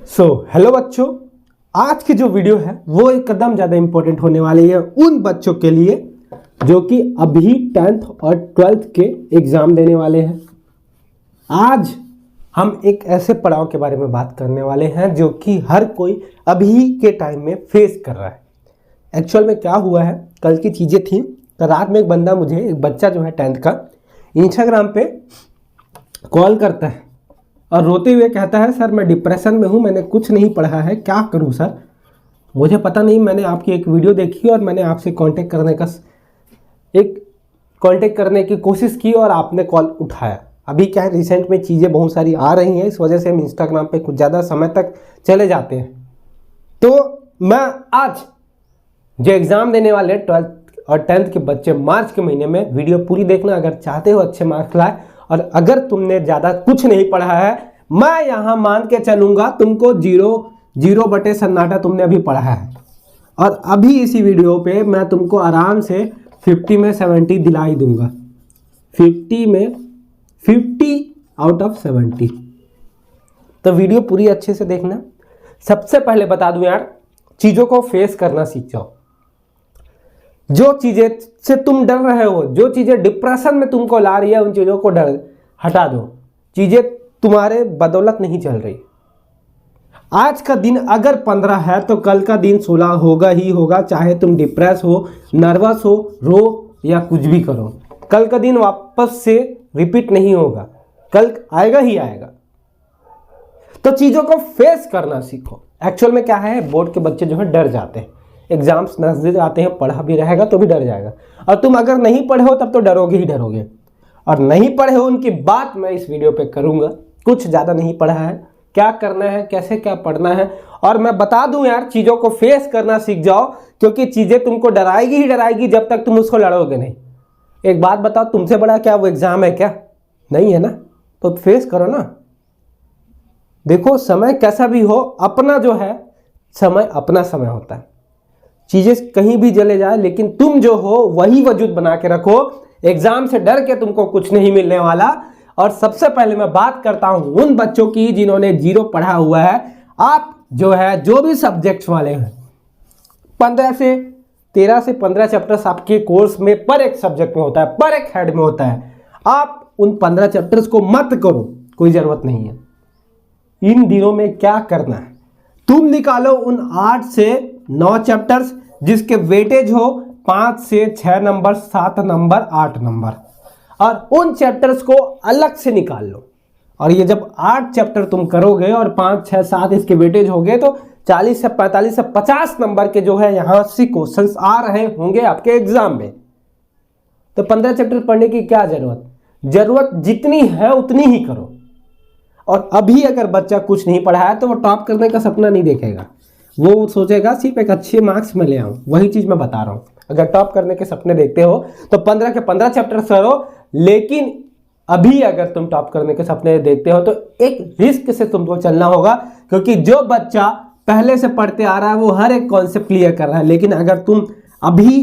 Hello बच्चों, आज की जो वीडियो है वो एकदम ज़्यादा इम्पोर्टेंट होने वाली है उन बच्चों के लिए जो कि अभी 10th और 12th के एग्ज़ाम देने वाले हैं। आज हम एक ऐसे पड़ाव के बारे में बात करने वाले हैं जो कि हर कोई अभी के टाइम में फेस कर रहा है। एक्चुअल में क्या हुआ है, कल की चीज़ें थी। तो रात में एक बच्चा जो है 10th का इंस्टाग्राम पे कॉल करता है और रोते हुए कहता है, सर मैं डिप्रेशन में हूँ, मैंने कुछ नहीं पढ़ा है, क्या करूँ सर, मुझे पता नहीं। मैंने आपकी एक वीडियो देखी और मैंने आपसे कांटेक्ट करने की कोशिश की और आपने कॉल उठाया। अभी क्या है, रिसेंट में चीज़ें बहुत सारी आ रही हैं, इस वजह से हम इंस्टाग्राम पे कुछ ज़्यादा समय तक चले जाते हैं। तो मैं आज जो एग्ज़ाम देने वाले 12th और 10th के बच्चे मार्च के महीने में, वीडियो पूरी देखना अगर चाहते हो अच्छे मार्क्स लाए। और अगर तुमने ज़्यादा कुछ नहीं पढ़ा है, मैं यहाँ मान के चलूँगा तुमको 0 बटे सन्नाटा तुमने अभी पढ़ा है। और अभी इसी वीडियो पे मैं तुमको आराम से 50 में 70 दिला ही दूंगा। 50 में 50 आउट ऑफ 70। तो वीडियो पूरी अच्छे से देखना। सबसे पहले बता दूं यार, चीज़ों को फेस करना सीख जाओ। जो चीज़ें से तुम डर रहे हो, जो चीज़ें डिप्रेशन में तुमको ला रही है, उन चीज़ों को डर हटा दो। चीज़ें तुम्हारे बदौलत नहीं चल रही। आज का दिन अगर 15 है तो कल का दिन 16 होगा ही होगा, चाहे तुम डिप्रेस हो, नर्वस हो, रो या कुछ भी करो। कल का दिन वापस से रिपीट नहीं होगा, कल आएगा ही आएगा। तो चीज़ों को फेस करना सीखो। एक्चुअल में क्या है, बोर्ड के बच्चे जो है डर जाते हैं, एग्जाम्स नजदीक आते हैं, पढ़ा भी रहेगा तो भी डर जाएगा। और तुम अगर नहीं पढ़े हो तब तो डरोगे ही डरोगे। और नहीं पढ़े हो उनकी बात मैं इस वीडियो पे करूंगा। कुछ ज़्यादा नहीं पढ़ा है, क्या करना है, कैसे क्या पढ़ना है, और मैं बता दूं यार, चीज़ों को फेस करना सीख जाओ, क्योंकि चीज़ें तुमको डराएगी ही डराएगी जब तक तुम उसको लड़ोगे नहीं। एक बात बताओ, तुमसे बड़ा क्या वो एग्ज़ाम है क्या? नहीं है ना, तो फेस करो ना। देखो, समय कैसा भी हो, अपना जो है समय अपना समय होता है। चीज़ें कहीं भी चले जाए, लेकिन तुम जो हो वही वजूद बना के रखो। एग्जाम से डर के तुमको कुछ नहीं मिलने वाला। और सबसे पहले मैं बात करता हूं उन बच्चों की जिन्होंने 0 पढ़ा हुआ है। आप जो है, जो भी सब्जेक्ट्स वाले हैं, 13 से 15 चैप्टर्स आपके कोर्स में पर एक सब्जेक्ट में होता है, पर एक हेड में होता है। आप उन 15 चैप्टर्स को मत करो, कोई ज़रूरत नहीं है। इन दिनों में क्या करना है, तुम निकालो उन 8 से 9 चैप्टर्स जिसके वेटेज हो 5 से 6 नंबर, 7 नंबर, 8 नंबर, और उन चैप्टर्स को अलग से निकाल लो। और ये जब 8 चैप्टर तुम करोगे और 5, 6, 7 इसके वेटेज हो गए, तो 40 से 45 से 50 नंबर के जो है यहाँ से क्वेश्चंस आ रहे होंगे आपके एग्जाम में। तो 15 चैप्टर पढ़ने की क्या जरूरत जितनी है उतनी ही करो। और अभी अगर बच्चा कुछ नहीं पढ़ा है तो वो टॉप करने का सपना नहीं देखेगा, वो सोचेगा सिर्फ एक अच्छे मार्क्स में ले आऊं। वही चीज़ मैं बता रहा हूं, अगर टॉप करने के सपने देखते हो तो 15 के 15 चैप्टर करो। लेकिन अभी अगर तुम टॉप करने के सपने देखते हो तो एक रिस्क से तुमको चलना होगा, क्योंकि जो बच्चा पहले से पढ़ते आ रहा है वो हर एक कॉन्सेप्ट क्लियर कर रहा है। लेकिन अगर तुम अभी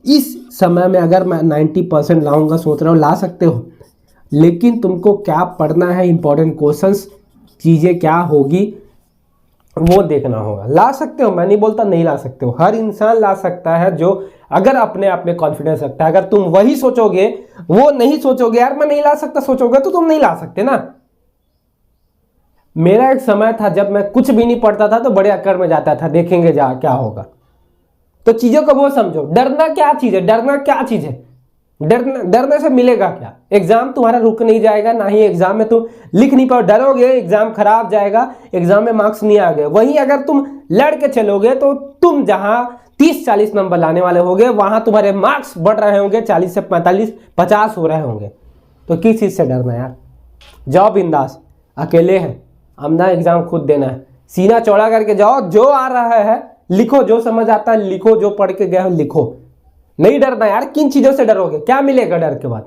इस समय में, अगर मैं 90% लाऊंगा सोच रहा हूँ, ला सकते हो, लेकिन तुमको क्या पढ़ना है, इंपॉर्टेंट क्वेश्चंस, चीज़ें क्या होगी वो देखना होगा। ला सकते हो, मैं नहीं बोलता नहीं ला सकते हो, हर इंसान ला सकता है जो अगर अपने आप में कॉन्फिडेंस रखता है। अगर तुम वही सोचोगे, वो नहीं सोचोगे यार मैं नहीं ला सकता, सोचोगे तो तुम नहीं ला सकते ना। मेरा एक समय था जब मैं कुछ भी नहीं पढ़ता था तो बड़े अक्कड़ में जाता था, देखेंगे जा क्या होगा। तो चीज़ों को वो समझो, डरना क्या चीज़ है, डरना क्या चीज़ है, डरने से मिलेगा क्या? एग्जाम तुम्हारा रुक नहीं जाएगा, ना ही एग्जाम में तुम लिख नहीं पाओ। डरोगे एग्जाम खराब जाएगा, एग्जाम में मार्क्स नहीं आ गए। वहीं अगर तुम लड़ के चलोगे तो तुम जहां 30-40 नंबर लाने वाले होंगे, वहां तुम्हारे मार्क्स बढ़ रहे होंगे, 40 से 45, 50 हो रहे होंगे। तो किस चीज़ से डरना यार? जाओ बिंदास, अकेले हैं, अपना एग्जाम खुद देना है, सीना चौड़ा करके जाओ, जो आ रहा है लिखो, जो समझ आता है लिखो, जो पढ़ के गए हो लिखो। नहीं डरना यार। किन चीजों से डरोगे, क्या मिलेगा डर के बाद?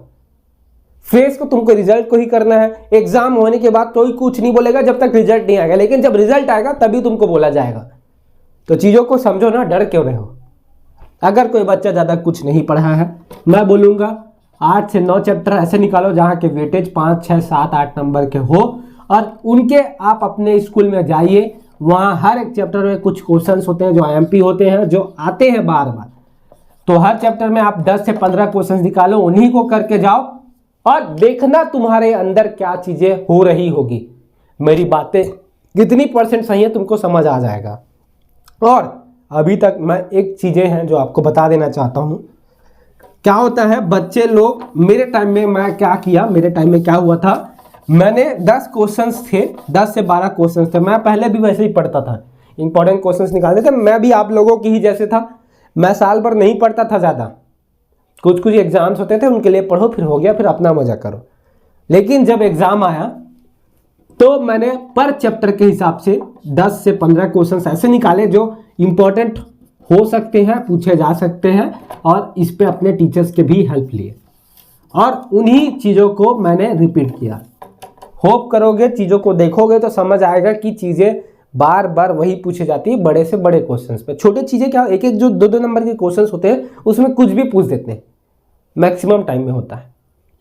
फेस को तुमको रिजल्ट को ही करना है। एग्जाम होने के बाद कोई कुछ नहीं बोलेगा जब तक रिजल्ट नहीं आएगा, लेकिन जब रिजल्ट आएगा तभी तुमको बोला जाएगा। तो चीजों को समझो ना, डर क्यों रहे हो? अगर कोई बच्चा ज्यादा कुछ नहीं पढ़ा है, मैं बोलूंगा 8 से 9 चैप्टर ऐसे निकालो जहां के वेटेज 5, 6, 7, 8 नंबर के हो, और उनके आप अपने स्कूल में जाइए, वहाँ हर एक चैप्टर में कुछ क्वेश्चंस होते हैं जो IMP होते हैं, जो आते हैं बार बार। तो हर चैप्टर में आप 10 से 15 क्वेश्चंस निकालो, उन्हीं को करके जाओ और देखना तुम्हारे अंदर क्या चीजें हो रही होगी। मेरी बातें कितनी % सही है तुमको समझ आ जाएगा। और अभी तक मैं एक चीजें हैं जो आपको बता देना चाहता हूं। क्या होता है बच्चे लोग, मेरे टाइम में मैं क्या किया, मेरे टाइम में क्या हुआ था, मैंने 10 क्वेश्चंस थे, 10 से 12 क्वेश्चंस थे। मैं पहले भी वैसे ही पढ़ता था, इंपॉर्टेंट क्वेश्चंस निकालते थे। मैं भी आप लोगों की ही जैसे था, मैं साल भर नहीं पढ़ता था ज़्यादा, कुछ कुछ एग्जाम्स होते थे उनके लिए पढ़ो, फिर हो गया, फिर अपना मजा करो। लेकिन जब एग्जाम आया तो मैंने पर चैप्टर के हिसाब से 10 से 15 क्वेश्चंस ऐसे निकाले जो इंपॉर्टेंट हो सकते हैं, पूछे जा सकते हैं, और इस पे अपने टीचर्स के भी हेल्प लिए और उन्हीं चीज़ों को मैंने रिपीट किया। होप करोगे, चीज़ों को देखोगे तो समझ आएगा कि चीज़ें बार बार वही पूछी जाती है, बड़े से बड़े क्वेश्चंस पे। छोटे चीज़ें क्या, एक एक जो 2-2 नंबर के क्वेश्चंस होते हैं उसमें कुछ भी पूछ देते हैं, मैक्सिमम टाइम में होता है।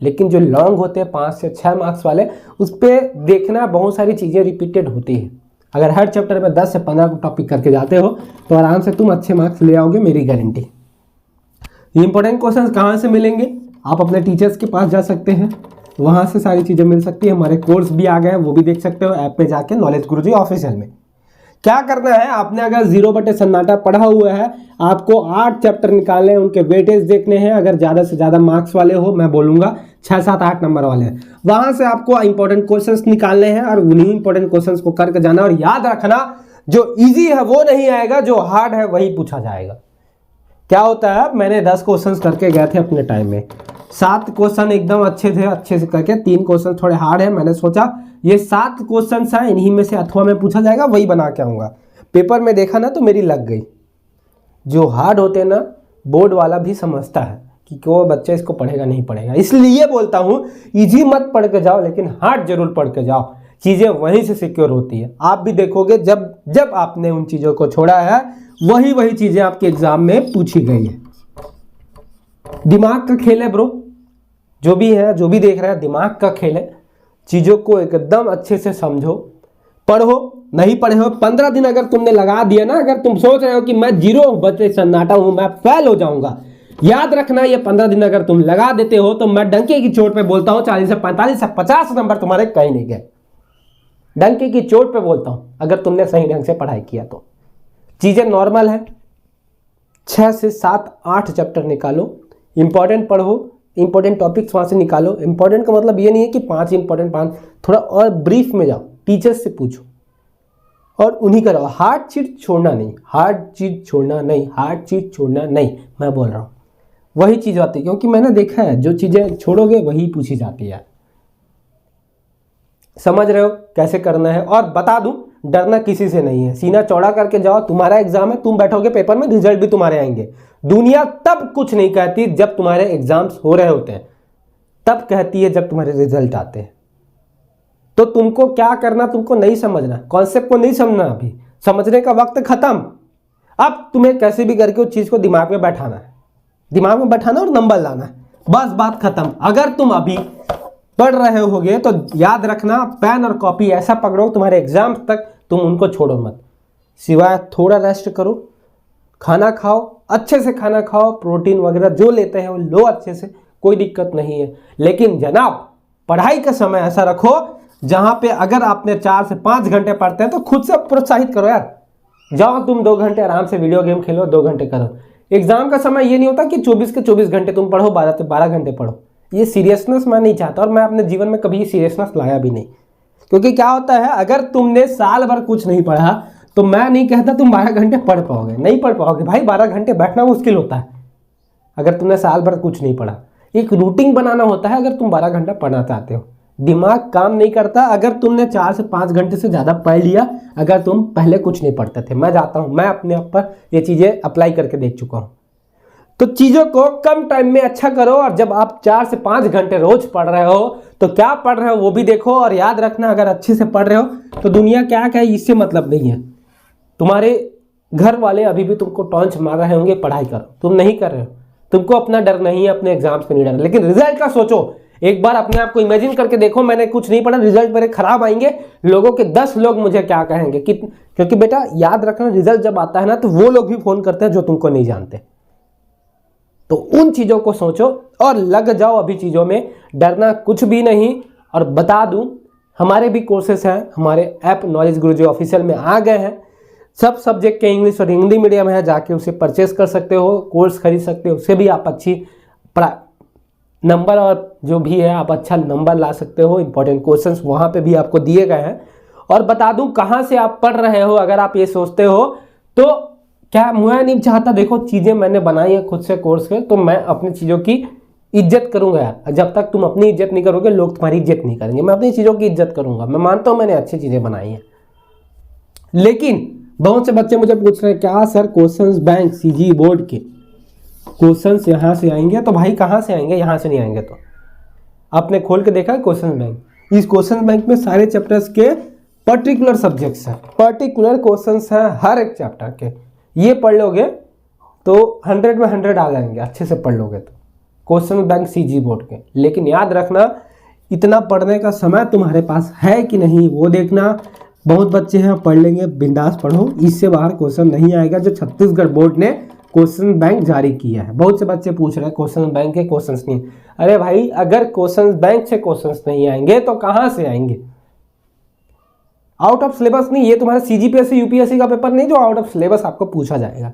लेकिन जो लॉन्ग होते हैं 5 से 6 मार्क्स वाले, उस पर देखना बहुत सारी चीज़ें रिपीटेड होती है। अगर हर चैप्टर में 10 से 15 टॉपिक करके जाते हो तो आराम से तुम अच्छे मार्क्स ले आओगे, मेरी गारंटी। इंपॉर्टेंट क्वेश्चंस कहाँ से मिलेंगे? आप अपने टीचर्स के पास जा सकते हैं, वहाँ से सारी चीज़ें मिल सकती है। हमारे कोर्स भी आ गए हैं, वो भी देख सकते हो ऐप पे जाके, नॉलेज गुरुजी ऑफिशियल में। क्या करना है, आपने अगर 0 सन्नाटा पढ़ा हुआ है, आपको 8 चैप्टर निकालने हैं, उनके वेटेज देखने हैं। अगर ज़्यादा से ज़्यादा मार्क्स वाले हो, मैं बोलूँगा 6, 7, 8 नंबर वाले हैं, वहाँ से आपको इंपॉर्टेंट क्वेश्चंस निकालने हैं और उन्हीं इंपॉर्टेंट क्वेश्चंस को करके जाना। और याद रखना, जो ईजी है वो नहीं आएगा, जो हार्ड है वही पूछा जाएगा। क्या होता है, मैंने 10 क्वेश्चंस करके गए थे अपने टाइम में, 7 क्वेश्चन एकदम अच्छे थे, अच्छे से करके 3 क्वेश्चन थोड़े हार्ड है। मैंने सोचा ये 7 क्वेश्चन हैं, इन्हीं में से अथवा में पूछा जाएगा, वही बना के आऊँगा। पेपर में देखा ना तो मेरी लग गई। जो हार्ड होते हैं ना, बोर्ड वाला भी समझता है कि वो बच्चा इसको पढ़ेगा नहीं पढ़ेगा। इसलिए बोलता हूँ इजी मत पढ़ के जाओ, लेकिन हार्ड जरूर पढ़ के जाओ, चीज़ें वहीं से सिक्योर होती है। आप भी देखोगे जब जब आपने उन चीज़ों को छोड़ा है, वही वही चीज़ें आपके एग्जाम में पूछी गई है। दिमाग का खेल है ब्रो, जो भी है, जो भी देख रहा है, दिमाग का खेल है। चीज़ों को एकदम अच्छे से समझो, पढ़ो। नहीं पढ़े हो, 15 दिन अगर तुमने लगा दिया ना, अगर तुम सोच रहे हो कि मैं 0 सन्नाटा हूं, मैं फेल हो जाऊंगा, याद रखना ये 15 दिन अगर तुम लगा देते हो तो मैं डंके की चोट पे बोलता हूं 40 से 45 से 50 नंबर तुम्हारे कहीं नहीं गए। डंके की चोट पे बोलता हूं, अगर तुमने सही ढंग से पढ़ाई किया तो। चीजें नॉर्मल है, 6 से 7, 8 चैप्टर निकालो, इंपॉर्टेंट पढ़ो, इंपॉर्टेंट टॉपिक्स वहां से निकालो। इंपॉर्टेंट का मतलब ये नहीं है कि 5 इंपॉर्टेंट, 5, थोड़ा और ब्रीफ में जाओ, टीचर्स से पूछो और उन्हीं करो। हार्ड चीज छोड़ना नहीं, हार्ड चीज छोड़ना नहीं, हार्ड चीज छोड़ना नहीं, मैं बोल रहा हूँ वही चीज आती है, क्योंकि मैंने देखा है जो चीजें छोड़ोगे वही पूछी जाती है। समझ रहे हो कैसे करना है? और बता दूं, डरना किसी से नहीं है, सीना चौड़ा करके जाओ। तुम्हारा एग्जाम है, तुम बैठोगे पेपर में, रिजल्ट भी तुम्हारे आएंगे। दुनिया तब कुछ नहीं कहती जब तुम्हारे एग्जाम्स हो रहे होते हैं, तब कहती है जब तुम्हारे रिजल्ट आते हैं। तो तुमको क्या करना, तुमको नहीं समझना, कॉन्सेप्ट को नहीं समझना, अभी समझने का वक्त खत्म। अब तुम्हें कैसे भी करके उस चीज को दिमाग में बैठाना है, दिमाग में बैठाना और नंबर लाना है, बस बात खत्म। अगर तुम अभी पढ़ रहे होगे तो याद रखना, पेन और कॉपी ऐसा पकड़ो तुम्हारे एग्जाम तक, तुम उनको छोड़ो मत। सिवाय थोड़ा रेस्ट करो, खाना खाओ, अच्छे से खाना खाओ, प्रोटीन वगैरह जो लेते हैं वो लो अच्छे से, कोई दिक्कत नहीं है। लेकिन जनाब पढ़ाई का समय ऐसा रखो जहां पे अगर आपने 4 से 5 घंटे पढ़ते हैं तो खुद से प्रोत्साहित करो यार। जाओ तुम 2 घंटे आराम से वीडियो गेम खेलो, 2 घंटे करो। एग्जाम का समय ये नहीं होता कि 24 के 24 घंटे तुम पढ़ो, 12 से 12 घंटे पढ़ो। ये सीरियसनेस मैं नहीं चाहता, और मैं अपने जीवन में कभी सीरियसनेस लाया भी नहीं। क्योंकि क्या होता है, अगर तुमने साल भर कुछ नहीं पढ़ा तो मैं नहीं कहता तुम 12 घंटे पढ़ पाओगे, नहीं पढ़ पाओगे भाई। 12 घंटे बैठना मुश्किल होता है अगर तुमने साल भर कुछ नहीं पढ़ा। एक रूटीन बनाना होता है अगर तुम 12 घंटा पढ़ना चाहते हो। दिमाग काम नहीं करता अगर तुमने 4 से 5 घंटे से ज़्यादा पढ़ लिया, अगर तुम पहले कुछ नहीं पढ़ते थे। मैं जाता हूँ, मैं अपने आप पर ये चीज़ें अप्लाई करके देख चुका हूँ। तो चीज़ों को कम टाइम में अच्छा करो, और जब आप 4 से 5 घंटे रोज पढ़ रहे हो तो क्या पढ़ रहे हो वो भी देखो। और याद रखना, अगर अच्छे से पढ़ रहे हो तो दुनिया क्या कहे इससे मतलब नहीं है। तुम्हारे घर वाले अभी भी तुमको टॉन्च मार रहे होंगे, पढ़ाई करो, तुम नहीं कर रहे हो, तुमको अपना डर नहीं है, अपने एग्जाम्स का नहीं डर। लेकिन रिजल्ट का सोचो, एक बार अपने आप को इमेजिन करके देखो, मैंने कुछ नहीं पढ़ा, रिजल्ट मेरे खराब आएंगे, लोगों के 10 लोग मुझे क्या कहेंगे क्योंकि बेटा याद रखना, रिजल्ट जब आता है ना तो वो लोग भी फोन करते हैं जो तुमको नहीं जानते। तो उन चीजों को सोचो और लग जाओ अभी चीजों में, डरना कुछ भी नहीं। और बता दूं, हमारे भी कोर्सेस हैं, हमारे ऐप नॉलेज गुरुजी ऑफिशियल में आ गए हैं, सब सब्जेक्ट के इंग्लिश और हिंदी मीडियम है, जाके उसे परचेस कर सकते हो, कोर्स खरीद सकते हो, उससे भी आप अच्छी नंबर और जो भी है आप अच्छा नंबर ला सकते हो। इंपॉर्टेंट क्वेश्चंस वहाँ पे भी आपको दिए गए हैं। और बता दूं कहाँ से आप पढ़ रहे हो, अगर आप ये सोचते हो तो क्या मैं नहीं चाहता, देखो चीज़ें मैंने बनाई है खुद से कोर्स के, तो मैं अपनी चीज़ों की इज्जत करूंगा यार। जब तक तुम अपनी इज्जत नहीं करोगे लोग तुम्हारी इज्जत नहीं करेंगे। मैं अपनी चीज़ों की इज्जत करूंगा। मैं मानता हूं मैंने अच्छी चीज़ें बनाई हैं, लेकिन बहुत से बच्चे मुझे पूछ रहे हैं क्या sir questions bank CG board के क्वेश्चंस यहाँ से आएंगे? तो भाई कहाँ से आएंगे, यहाँ से नहीं आएंगे। तो आपने खोल के देखा है क्वेश्चन बैंक? इस क्वेश्चन बैंक में सारे चैप्टर्स के पर्टिकुलर सब्जेक्ट्स हैं, पर्टिकुलर क्वेश्चंस हैं हर एक चैप्टर के। ये पढ़ लोगे तो 100 में 100 आ जाएंगे, अच्छे से पढ़ लोगे तो क्वेश्चन बैंक सीजी बोर्ड के। लेकिन याद रखना, इतना पढ़ने का समय तुम्हारे पास है कि नहीं वो देखना। बहुत बच्चे हैं पढ़ लेंगे, बिंदास पढ़ो, इससे बाहर क्वेश्चन नहीं आएगा जो छत्तीसगढ़ बोर्ड ने क्वेश्चन बैंक जारी किया है। बहुत से बच्चे पूछ रहे हैं क्वेश्चन बैंक के क्वेश्चंस नहीं। अरे भाई अगर क्वेश्चन बैंक से क्वेश्चंस नहीं आएंगे तो कहाँ से आएंगे? आउट ऑफ सिलेबस नहीं, ये तुम्हारा सीजीपीएससी यूपीएससी का पेपर नहीं जो आउट ऑफ सिलेबस आपको पूछा जाएगा।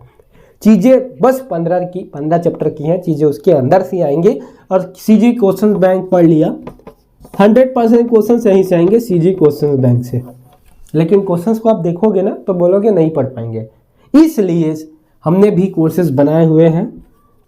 चीजें बस 15 चैप्टर की हैं, चीजें उसके अंदर से आएंगी। और सीजी क्वेश्चन बैंक पढ़ लिया, 100% क्वेश्चन यहीं से आएंगे सीजी क्वेश्चन बैंक से। लेकिन क्वेश्चंस को आप देखोगे ना तो बोलोगे नहीं पढ़ पाएंगे। इसलिए हमने भी कोर्सेज बनाए हुए हैं,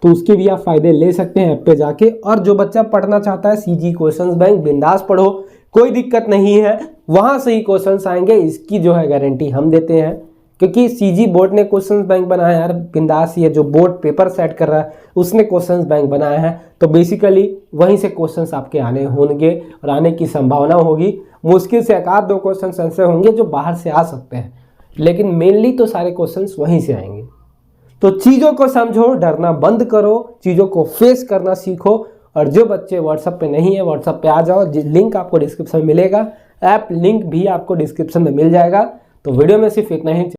तो उसके भी आप फायदे ले सकते हैं ऐप पे जाके। और जो बच्चा पढ़ना चाहता है सीजी क्वेश्चंस बैंक, बिंदास पढ़ो, कोई दिक्कत नहीं है, वहां से ही क्वेश्चंस आएंगे, इसकी जो है गारंटी हम देते हैं। क्योंकि सीजी बोर्ड ने क्वेश्चंस बैंक बनाया है यार, बिंदास ही है, जो बोर्ड पेपर सेट कर रहा है उसने क्वेश्चंस बैंक बनाया है। तो बेसिकली वहीं से क्वेश्चंस आपके आने होंगे और आने की संभावना होगी। मुश्किल से 1-2 क्वेश्चन ऐसे होंगे जो बाहर से आ सकते हैं, लेकिन मेनली तो सारे क्वेश्चंस वहीं से आएंगे। तो चीज़ों को समझो, डरना बंद करो, चीज़ों को फेस करना सीखो। और जो बच्चे व्हाट्सएप पे नहीं है व्हाट्सएप पे आ जाओ, लिंक आपको डिस्क्रिप्शन में मिलेगा, ऐप लिंक भी आपको डिस्क्रिप्शन में मिल जाएगा। तो वीडियो में सिर्फ इतना ही।